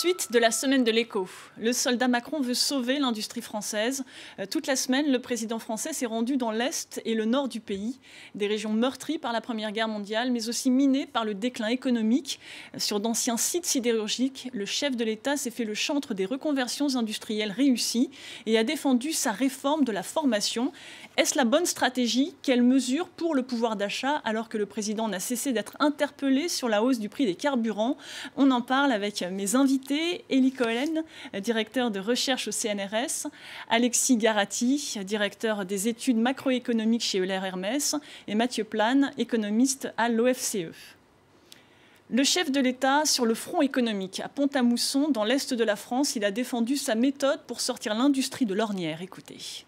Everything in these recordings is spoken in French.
Suite de la semaine de l'écho. Le soldat Macron veut sauver l'industrie française. Toute la semaine, le président français s'est rendu dans l'Est et le Nord du pays, des régions meurtries par la Première Guerre mondiale, mais aussi minées par le déclin économique. Sur d'anciens sites sidérurgiques, le chef de l'État s'est fait le chantre des reconversions industrielles réussies et a défendu sa réforme de la formation. Est-ce la bonne stratégie? Quelles mesures pour le pouvoir d'achat alors que le président n'a cessé d'être interpellé sur la hausse du prix des carburants? On en parle avec mes invités. Élie Cohen, directeur de recherche au CNRS, Alexis Garati, directeur des études macroéconomiques chez Euler Hermès, et Mathieu Plane, économiste à l'OFCE. Le chef de l'État sur le front économique à Pont-à-Mousson, dans l'Est de la France, il a défendu sa méthode pour sortir l'industrie de l'ornière. Écoutez.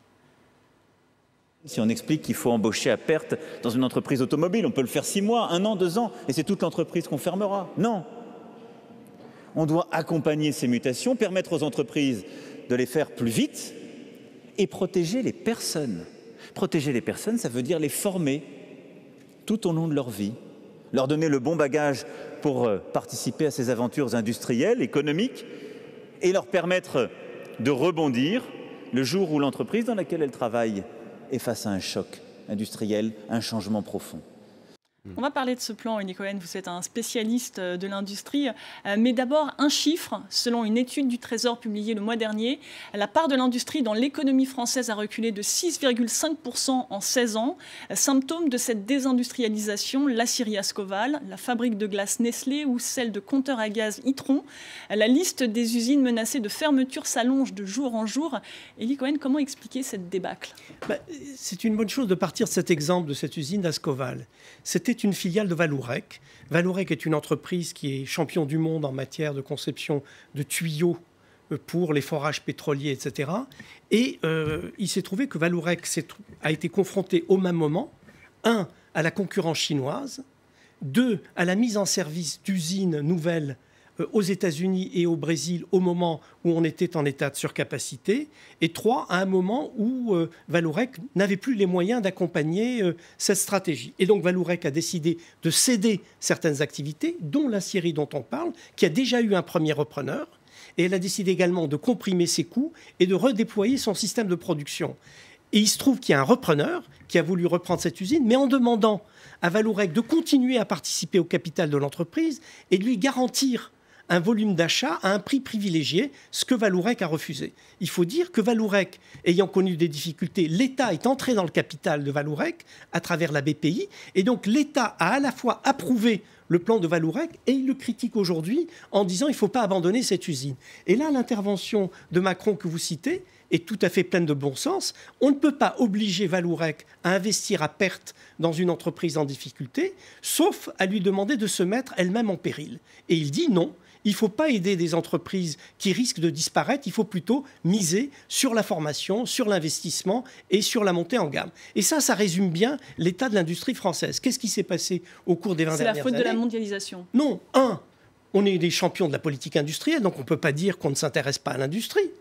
Si on explique qu'il faut embaucher à perte dans une entreprise automobile, on peut le faire 6 mois, 1 an, 2 ans, et c'est toute l'entreprise qu'on fermera. Non. On doit accompagner ces mutations, permettre aux entreprises de les faire plus vite et protéger les personnes. Protéger les personnes, ça veut dire les former tout au long de leur vie, leur donner le bon bagage pour participer à ces aventures industrielles, économiques, et leur permettre de rebondir le jour où l'entreprise dans laquelle elles travaillent est face à un choc industriel, un changement profond. On va parler de ce plan, Élie Cohen, vous êtes un spécialiste de l'industrie. Mais d'abord, un chiffre. Selon une étude du Trésor publiée le mois dernier, la part de l'industrie dans l'économie française a reculé de 6,5% en 16 ans. Symptôme de cette désindustrialisation, l'aciérie Ascoval, la fabrique de glace Nestlé ou celle de compteurs à gaz Itron. La liste des usines menacées de fermeture s'allonge de jour en jour. Élie Cohen, comment expliquer cette débâcle? C'est une bonne chose de partir de cet exemple de cette usine d'Ascoval. C'était une filiale de Vallourec. Vallourec est une entreprise qui est champion du monde en matière de conception de tuyaux pour les forages pétroliers, etc. Et il s'est trouvé que Vallourec a été confronté au même moment, 1, à la concurrence chinoise, 2, à la mise en service d'usines nouvelles aux États-Unis et au Brésil au moment où on était en état de surcapacité, et 3, à un moment où Vallourec n'avait plus les moyens d'accompagner cette stratégie. Et donc Vallourec a décidé de céder certaines activités, dont l'aciérie dont on parle, qui a déjà eu un premier repreneur, et elle a décidé également de comprimer ses coûts et de redéployer son système de production. Et il se trouve qu'il y a un repreneur qui a voulu reprendre cette usine, mais en demandant à Vallourec de continuer à participer au capital de l'entreprise et de lui garantir un volume d'achat à un prix privilégié, ce que Vallourec a refusé. Il faut dire que Vallourec, ayant connu des difficultés, l'État est entré dans le capital de Vallourec à travers la BPI, et donc l'État a à la fois approuvé le plan de Vallourec et il le critique aujourd'hui en disant qu'il ne faut pas abandonner cette usine. Et là, l'intervention de Macron que vous citez est tout à fait pleine de bon sens. On ne peut pas obliger Vallourec à investir à perte dans une entreprise en difficulté, sauf à lui demander de se mettre elle-même en péril. Et il dit non. Il ne faut pas aider des entreprises qui risquent de disparaître, il faut plutôt miser sur la formation, sur l'investissement et sur la montée en gamme. Et ça résume bien l'état de l'industrie française. Qu'est-ce qui s'est passé au cours des 20 dernières années? C'est la faute de la mondialisation. Non, on est des champions de la politique industrielle, donc on ne peut pas dire qu'on ne s'intéresse pas à l'industrie.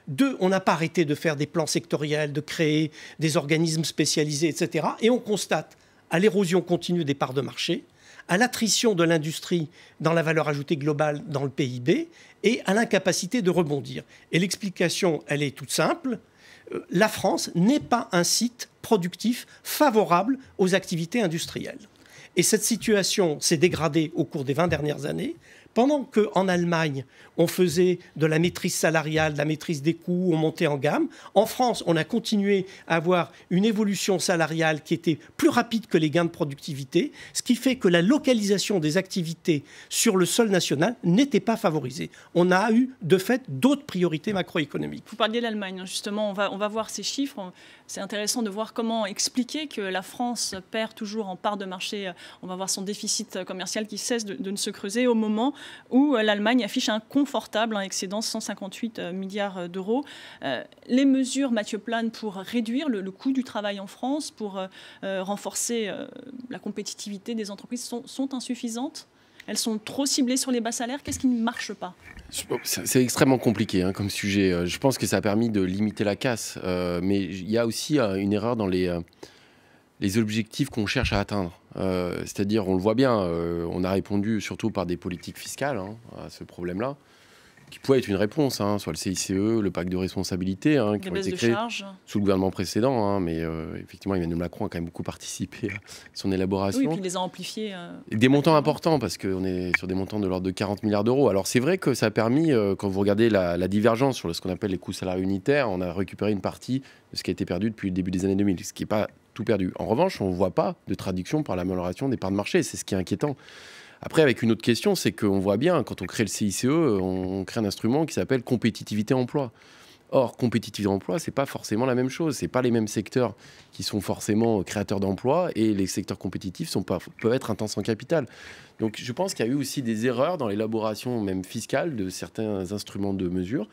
2, on n'a pas arrêté de faire des plans sectoriels, de créer des organismes spécialisés, etc. Et on constate à l'érosion continue des parts de marché, à l'attrition de l'industrie dans la valeur ajoutée globale dans le PIB et à l'incapacité de rebondir. Et l'explication, elle est toute simple. La France n'est pas un site productif favorable aux activités industrielles. Et cette situation s'est dégradée au cours des 20 dernières années. Pendant qu'en Allemagne, on faisait de la maîtrise salariale, de la maîtrise des coûts, on montait en gamme, en France, on a continué à avoir une évolution salariale qui était plus rapide que les gains de productivité, ce qui fait que la localisation des activités sur le sol national n'était pas favorisée. On a eu, de fait, d'autres priorités macroéconomiques. Vous parliez de l'Allemagne, justement, on va voir ces chiffres. C'est intéressant de voir comment expliquer que la France perd toujours en part de marché. On va voir son déficit commercial qui cesse de ne se creuser au moment où l'Allemagne affiche un confortable excédent 158 milliards d'euros. Les mesures, Mathieu Plane, pour réduire le coût du travail en France, pour renforcer la compétitivité des entreprises sont insuffisantes? Elles sont trop ciblées sur les bas salaires? Qu'est-ce qui ne marche pas? C'est extrêmement compliqué comme sujet. Je pense que ça a permis de limiter la casse. Mais il y a aussi une erreur dans les objectifs qu'on cherche à atteindre. C'est-à-dire, on le voit bien, on a répondu surtout par des politiques fiscales à ce problème-là. qui pouvait être une réponse, soit le CICE, le pacte de responsabilité, qui ont été créés sous le gouvernement précédent, mais effectivement Emmanuel Macron a quand même beaucoup participé à son élaboration. Oui, et puis il les a amplifiés. Des montants importants, parce qu'on est sur des montants de l'ordre de 40 milliards d'euros. Alors c'est vrai que ça a permis, quand vous regardez la divergence sur ce qu'on appelle les coûts salariés unitaires, on a récupéré une partie de ce qui a été perdu depuis le début des années 2000, ce qui n'est pas tout perdu. En revanche, on ne voit pas de traduction par l'amélioration des parts de marché, c'est ce qui est inquiétant. Après, avec une autre question, c'est qu'on voit bien, quand on crée le CICE, on crée un instrument qui s'appelle compétitivité-emploi. Or, compétitivité-emploi, ce n'est pas forcément la même chose. Ce n'est pas les mêmes secteurs qui sont forcément créateurs d'emplois et les secteurs compétitifs peuvent être intenses en capital. Donc, je pense qu'il y a eu aussi des erreurs dans l'élaboration même fiscale de certains instruments de mesure.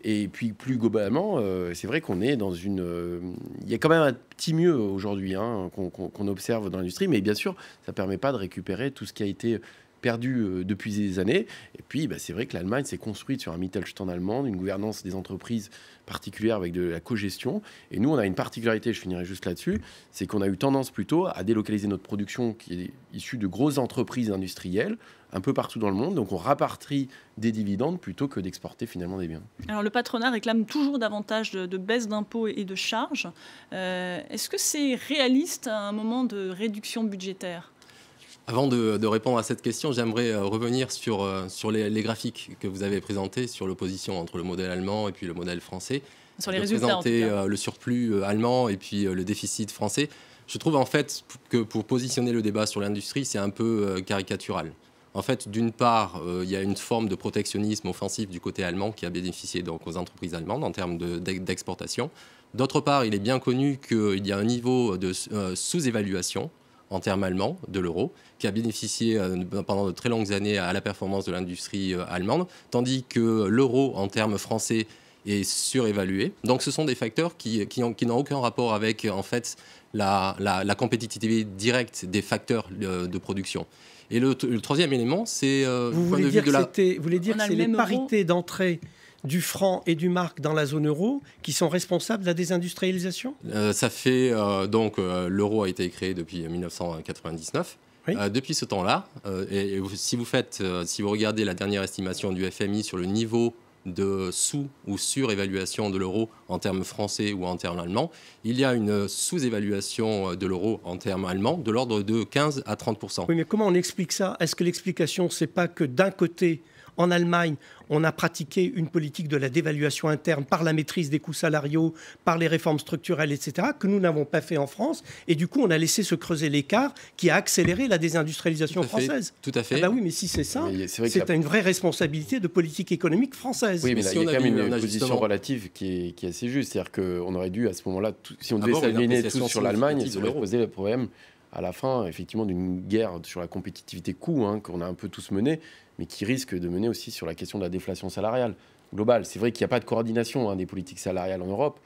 Et puis, plus globalement, c'est vrai qu'on est dans une... il y a quand même un petit mieux aujourd'hui qu'on observe dans l'industrie, mais bien sûr, ça ne permet pas de récupérer tout ce qui a été perdu depuis des années. Et puis, c'est vrai que l'Allemagne s'est construite sur un Mittelstand allemand, une gouvernance des entreprises particulière avec de la cogestion. Et nous, on a une particularité, je finirai juste là-dessus, c'est qu'on a eu tendance plutôt à délocaliser notre production qui est issue de grosses entreprises industrielles un peu partout dans le monde. Donc, on rapatrie des dividendes plutôt que d'exporter finalement des biens. Alors, le patronat réclame toujours davantage de baisse d'impôts et de charges. Est-ce que c'est réaliste à un moment de réduction budgétaire ? Avant de répondre à cette question, j'aimerais revenir sur les graphiques que vous avez présentés sur l'opposition entre le modèle allemand et puis le modèle français. Sur les résultats, en tout cas. Le surplus allemand et puis le déficit français. Je trouve en fait que pour positionner le débat sur l'industrie, c'est un peu caricatural. En fait, d'une part, il y a une forme de protectionnisme offensif du côté allemand qui a bénéficié donc aux entreprises allemandes en termes d'exportation. D'autre part, il est bien connu qu'il y a un niveau de sous-évaluation en termes allemands de l'euro, qui a bénéficié pendant de très longues années à la performance de l'industrie allemande, tandis que l'euro en termes français est surévalué. Donc ce sont des facteurs qui n'ont aucun rapport avec en fait la compétitivité directe des facteurs de production. Et le troisième élément, c'est vous voulez dire que c'est les parités d'entrée du franc et du mark dans la zone euro qui sont responsables de la désindustrialisation ? Ça fait donc l'euro a été créé depuis 1999. Oui. Depuis ce temps-là, et si vous regardez la dernière estimation du FMI sur le niveau de sous- ou surévaluation de l'euro en termes français ou en termes allemands, il y a une sous-évaluation de l'euro en termes allemands de l'ordre de 15 à 30%. Oui, mais comment on explique ça ? Est-ce que l'explication, c'est pas que d'un côté, en Allemagne, on a pratiqué une politique de la dévaluation interne par la maîtrise des coûts salariaux, par les réformes structurelles, etc., que nous n'avons pas fait en France. Et du coup, on a laissé se creuser l'écart qui a accéléré la désindustrialisation française. Tout à fait. Ah bah oui, mais si c'est ça, c'est une vraie responsabilité de politique économique française. Oui, mais là, il y a quand même une position relative qui est assez juste. C'est-à-dire qu'on aurait dû, à ce moment-là, si on devait s'aligner tous sur l'Allemagne, ça aurait posé le problème à la fin, effectivement, d'une guerre sur la compétitivité coût qu'on a un peu tous menée, mais qui risque de mener aussi sur la question de la déflation salariale globale. C'est vrai qu'il n'y a pas de coordination des politiques salariales en Europe.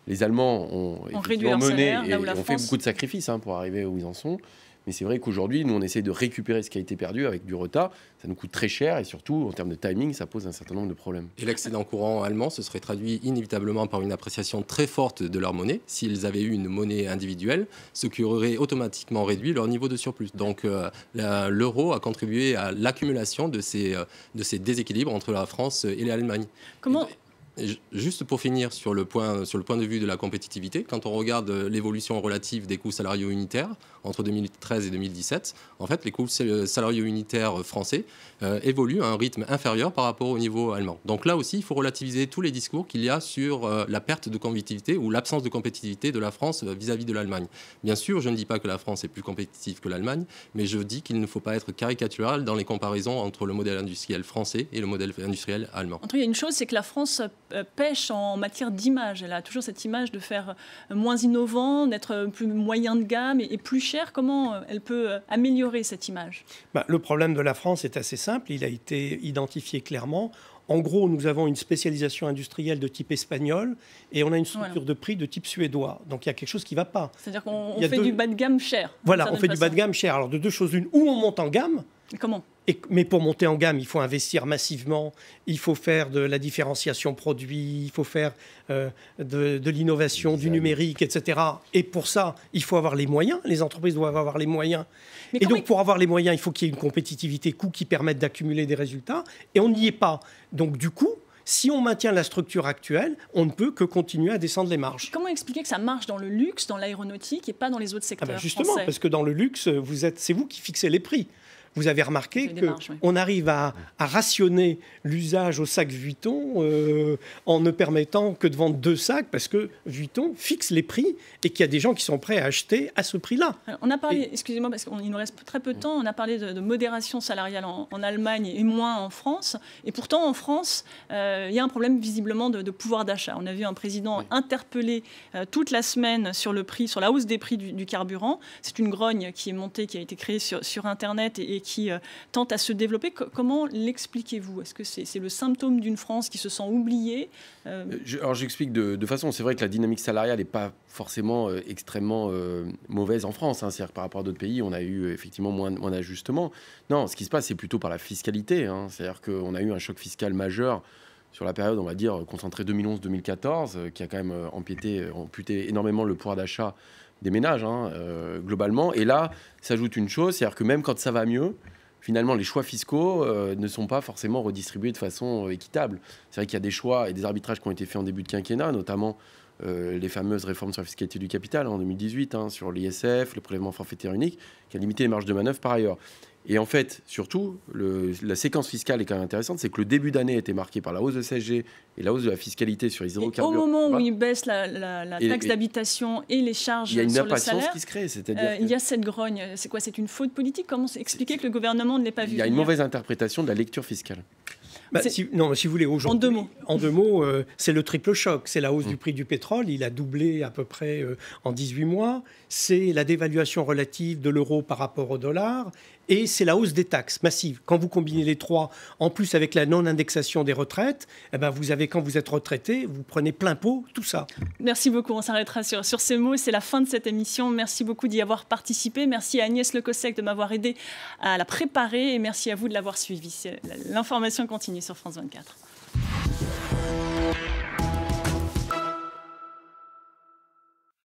Les Allemands ont réduit leur salaire, et ont fait beaucoup de sacrifices pour arriver où ils en sont. Mais c'est vrai qu'aujourd'hui, nous, on essaie de récupérer ce qui a été perdu avec du retard. Ça nous coûte très cher et surtout, en termes de timing, ça pose un certain nombre de problèmes. Et l'excédent courant allemand se serait traduit inévitablement par une appréciation très forte de leur monnaie s'ils avaient eu une monnaie individuelle, ce qui aurait automatiquement réduit leur niveau de surplus. Donc l'euro a contribué à l'accumulation de ces déséquilibres entre la France et l'Allemagne. Juste pour finir sur le point de vue de la compétitivité, quand on regarde l'évolution relative des coûts salariaux unitaires entre 2013 et 2017, en fait, les coûts salariaux unitaires français évoluent à un rythme inférieur par rapport au niveau allemand. Donc là aussi, il faut relativiser tous les discours qu'il y a sur la perte de compétitivité ou l'absence de compétitivité de la France vis-à-vis de l'Allemagne. Bien sûr, je ne dis pas que la France est plus compétitive que l'Allemagne, mais je dis qu'il ne faut pas être caricatural dans les comparaisons entre le modèle industriel français et le modèle industriel allemand. Il y a une chose, c'est que la France pêche en matière d'image. Elle a toujours cette image de faire moins innovant, d'être plus moyen de gamme et plus cher. Comment elle peut améliorer cette image ? Le problème de la France est assez simple. Il a été identifié clairement. En gros, nous avons une spécialisation industrielle de type espagnol et on a une structure de prix de type suédois. Donc il y a quelque chose qui ne va pas. C'est-à-dire qu'on fait du bas de gamme cher. Voilà, on fait du bas de gamme cher. Alors de deux choses une, ou on monte en gamme. Et comment ? Mais pour monter en gamme, il faut investir massivement, il faut faire de la différenciation produit, il faut faire de l'innovation, du numérique, etc. Et pour ça, il faut avoir les moyens. Les entreprises doivent avoir les moyens. Et donc, pour avoir les moyens, il faut qu'il y ait une compétitivité coût qui permette d'accumuler des résultats. Et on n'y est pas. Donc, du coup, si on maintient la structure actuelle, on ne peut que continuer à descendre les marges. Comment expliquer que ça marche dans le luxe, dans l'aéronautique et pas dans les autres secteurs justement, français? Parce que dans le luxe, c'est vous qui fixez les prix. Vous avez remarqué qu'on arrive à rationner l'usage au sac Vuitton en ne permettant que de vendre 2 sacs parce que Vuitton fixe les prix et qu'il y a des gens qui sont prêts à acheter à ce prix-là. On a parlé, excusez-moi parce qu'il nous reste très peu de temps, on a parlé de modération salariale en Allemagne et moins en France. Et pourtant, en France, il y a un problème visiblement de pouvoir d'achat. On a vu un président interpellé toute la semaine sur la hausse des prix du carburant. C'est une grogne qui est montée, qui a été créée sur Internet et qui tente à se développer. Comment l'expliquez-vous? Est-ce que c'est le symptôme d'une France qui se sent oubliée? Alors j'explique de façon, c'est vrai que la dynamique salariale n'est pas forcément extrêmement mauvaise en France. C'est-à-dire que par rapport à d'autres pays, on a eu effectivement moins d'ajustements. Non, ce qui se passe, c'est plutôt par la fiscalité. C'est-à-dire qu'on a eu un choc fiscal majeur sur la période, on va dire, concentrée 2011-2014, qui a quand même amputé énormément le pouvoir d'achat des ménages, globalement. Et là, s'ajoute une chose, c'est-à-dire que même quand ça va mieux, finalement, les choix fiscaux ne sont pas forcément redistribués de façon équitable. C'est vrai qu'il y a des choix et des arbitrages qui ont été faits en début de quinquennat, notamment les fameuses réformes sur la fiscalité du capital en 2018, sur l'ISF, le prélèvement forfaitaire unique, qui a limité les marges de manœuvre par ailleurs. Et en fait, surtout, la séquence fiscale est quand même intéressante, c'est que le début d'année a été marqué par la hausse de CSG et la hausse de la fiscalité sur les hydrocarbures. Au moment où ils baissent la taxe d'habitation et les charges sur le salaire, il y a une impatience qui se crée. C'est-à-dire il y a cette grogne. C'est quoi? C'est une faute politique? Comment expliquer que le gouvernement ne l'ait pas vu? Il y a une mauvaise interprétation de la lecture fiscale. Si vous voulez, aujourd'hui, en deux mots, c'est le triple choc. C'est la hausse du prix du pétrole, il a doublé à peu près en 18 mois. C'est la dévaluation relative de l'euro par rapport au dollar. Et c'est la hausse des taxes massive. Quand vous combinez les trois, en plus avec la non-indexation des retraites, quand vous êtes retraité, vous prenez plein pot tout ça. Merci beaucoup. On s'arrêtera sur ces mots. C'est la fin de cette émission. Merci beaucoup d'y avoir participé. Merci à Agnès Lecossec de m'avoir aidé à la préparer. Et merci à vous de l'avoir suivi. L'information continue sur France 24.